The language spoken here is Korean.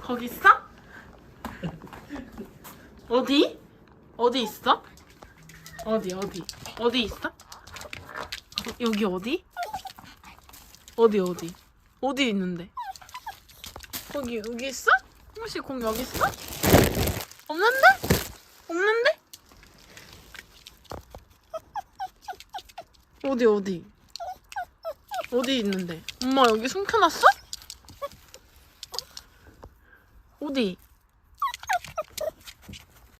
거기 있어? 어디? 어디 있어? 어디 있어? 여기 어디? 어디 있는데? 여기 있어? 혹시 공 여기 있어? 없는데? 없는데? 어디 있는데? 엄마 여기 숨겨놨어? 어디?